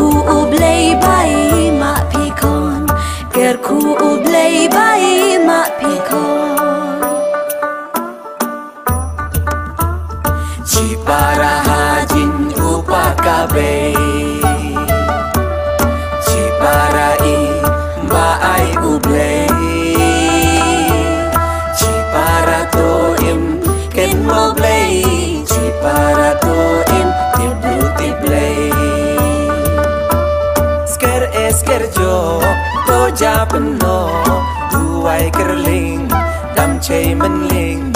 ku ublay bai ma pikon, ger ku ublay bai ma pikon. Ci para hajin upakabe, ci para I baay ublay, ci para to im ken moblay, ci para to im tiblu tiblay. Sker esker jo to japan no duai kerling dam chay man ling